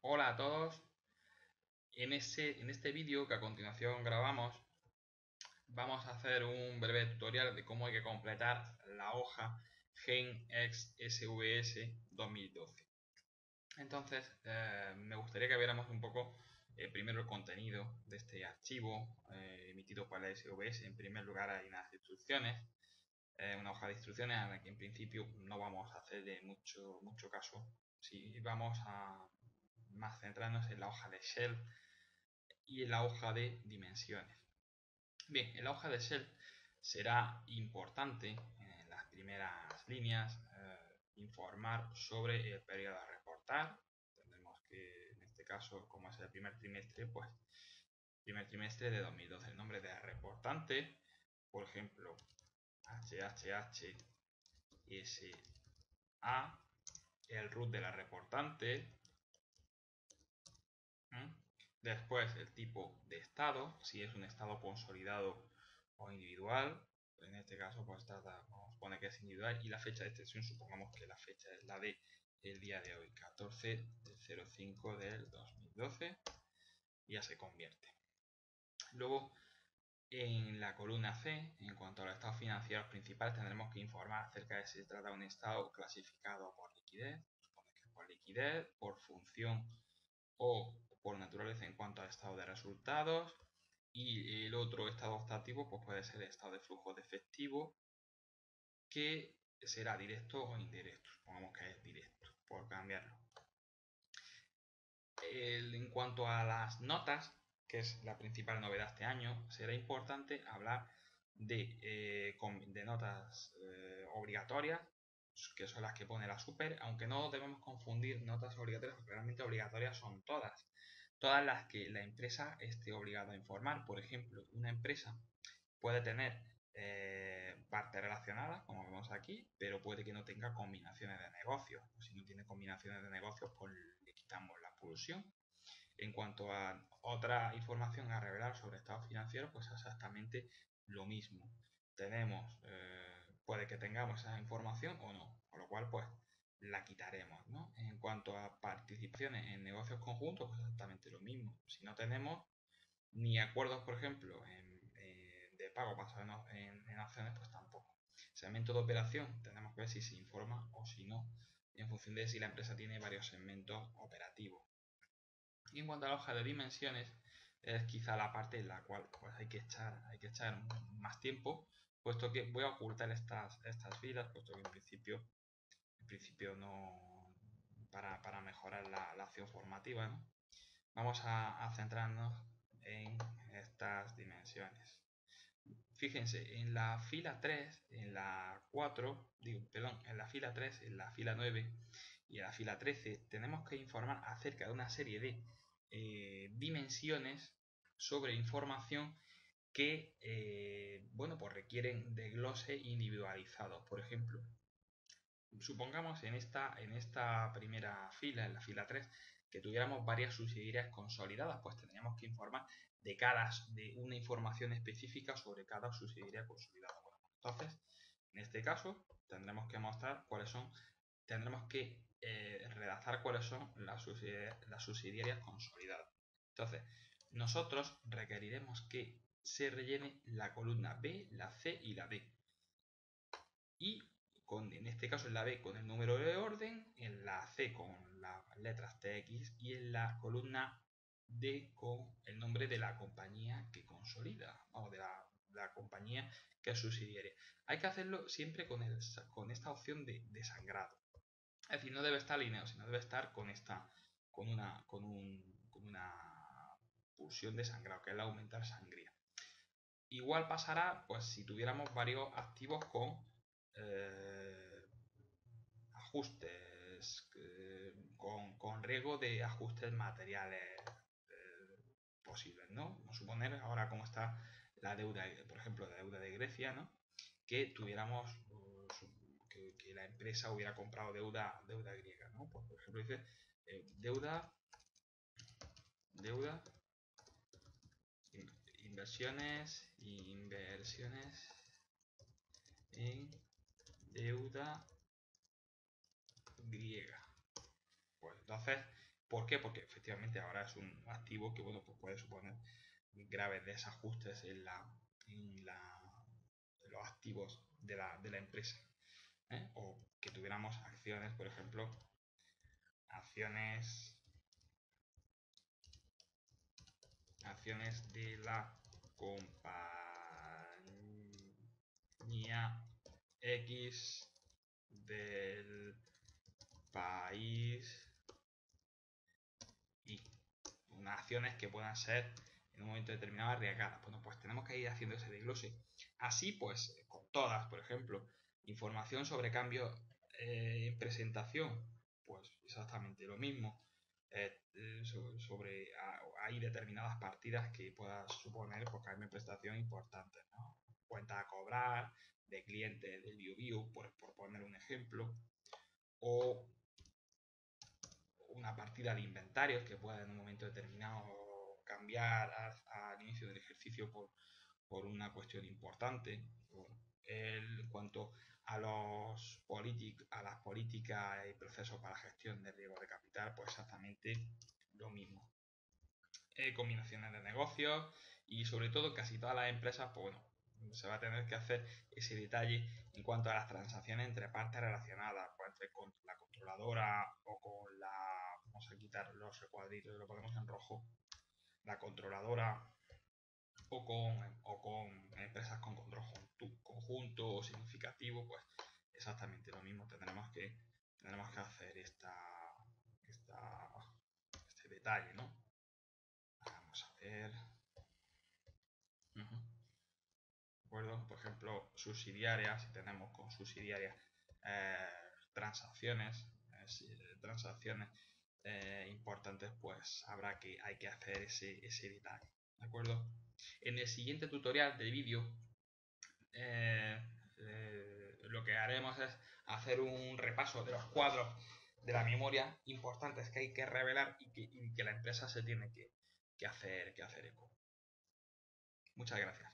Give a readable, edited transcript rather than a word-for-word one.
Hola a todos. En este vídeo que a continuación grabamos, vamos a hacer un breve tutorial de cómo hay que completar la hoja GenX SVS 2012. Entonces, me gustaría que viéramos un poco primero el contenido de este archivo emitido por la SVS. En primer lugar, hay unas instrucciones, una hoja de instrucciones a la que en principio no vamos a hacer de mucho caso. Si vamos a más centrarnos en la hoja de shell y en la hoja de dimensiones. Bien, en la hoja de shell será importante en las primeras líneas informar sobre el periodo a reportar. Tendremos que, en este caso, como es el primer trimestre, pues primer trimestre de 2012, el nombre del reportante, por ejemplo, HHHSA, el root de la reportante. Después el tipo de estado, si es un estado consolidado o individual. En este caso pues vamos a poner que es individual, y la fecha de extensión, supongamos que la fecha es la de el día de hoy, 14/05 del 2012, y ya se convierte. Luego, en la columna C, en cuanto a los estados financieros principales, tendremos que informar acerca de si se trata de un estado clasificado por liquidez, supone que por liquidez, por función o por naturaleza en cuanto al estado de resultados. Y el otro estado optativo pues puede ser el estado de flujo de efectivo, que será directo o indirecto. Supongamos que es directo, por cambiarlo. En cuanto a las notas, que es la principal novedad este año, será importante hablar de notas obligatorias, que son las que pone la super, aunque no debemos confundir notas obligatorias, porque realmente obligatorias son todas las que la empresa esté obligada a informar. Por ejemplo, una empresa puede tener partes relacionadas, como vemos aquí, pero puede que no tenga combinaciones de negocios. Si no tiene combinaciones de negocios, pues le quitamos la pulsión. En cuanto a otra información a revelar sobre estados financieros, pues exactamente lo mismo. Puede que tengamos esa información o no, con lo cual pues la quitaremos, ¿no? En cuanto a participaciones en negocios conjuntos, pues exactamente lo mismo. Si no tenemos ni acuerdos, por ejemplo, de pago basados en acciones, pues tampoco. Segmento de operación, tenemos que ver si se informa o si no, en función de si la empresa tiene varios segmentos operativos. Y en cuanto a la hoja de dimensiones, es quizá la parte en la cual pues, hay que echar más tiempo, puesto que voy a ocultar estas filas, puesto que en principio no, para mejorar la acción formativa, ¿no? Vamos a centrarnos en estas dimensiones. Fíjense, en la fila 3, en la 4, en la fila 3, en la fila 9 y en la fila 13 tenemos que informar acerca de una serie de dimensiones sobre información que bueno, pues requieren desglose individualizado. Por ejemplo, supongamos en esta primera fila, en la fila 3, que tuviéramos varias subsidiarias consolidadas, pues tendríamos que informar de una información específica sobre cada subsidiaria consolidada. Bueno, entonces, en este caso, tendremos que redactar cuáles son las subsidiarias consolidadas. Entonces, nosotros requeriremos que se rellene la columna B, la C y la D. Y en este caso en la B con el número de orden, en la C con las letras TX y en la columna D con el nombre de la compañía que consolida, o de la compañía que es subsidiaria. Hay que hacerlo siempre con esta opción de sangrado. Es decir, no debe estar alineado, sino debe estar con una pulsión de sangrado, que es el aumentar sangría. Igual pasará pues si tuviéramos varios activos con eh, ajustes, con riesgo de ajustes materiales posibles, ¿no? Vamos a suponer ahora cómo está la deuda, por ejemplo, la deuda de Grecia, ¿no? Que tuviéramos, que la empresa hubiera comprado deuda griega, ¿no? Pues, por ejemplo, dice deuda, inversiones en deuda griega. Pues entonces ¿Por qué? Porque efectivamente ahora es un activo que, bueno, pues puede suponer graves desajustes en los activos de la empresa, ¿eh? O que tuviéramos acciones, por ejemplo, acciones de la compañía X del país y unas acciones que puedan ser en un momento determinado arriesgadas. Bueno, pues tenemos que ir haciendo ese desglose. Así pues, con todas, por ejemplo, información sobre cambio en presentación, pues exactamente lo mismo. Hay determinadas partidas que puedan suponer pues, cambio en prestación importantes, ¿no? Cuenta a cobrar, de clientes del BioBio, por poner un ejemplo, o una partida de inventarios que pueda en un momento determinado cambiar al inicio del ejercicio por una cuestión importante. Bueno, en cuanto a las políticas y procesos para gestión de riesgo de capital, pues exactamente lo mismo. Combinaciones de negocios y sobre todo casi todas las empresas, pues bueno, se va a tener que hacer ese detalle en cuanto a las transacciones entre partes relacionadas, pues entre la controladora o con la, vamos a quitar los recuadritos, lo ponemos en rojo, la controladora o con empresas con control conjunto o significativo, pues exactamente lo mismo. Tendremos que hacer este detalle, ¿no? Vamos a ver. ¿De acuerdo? Por ejemplo, subsidiarias, si tenemos con subsidiarias transacciones importantes, pues hay que hacer ese detalle. ¿De acuerdo? En el siguiente tutorial de vídeo lo que haremos es hacer un repaso de los cuadros de la memoria importantes que hay que revelar y que la empresa se tiene que hacer eco. Muchas gracias.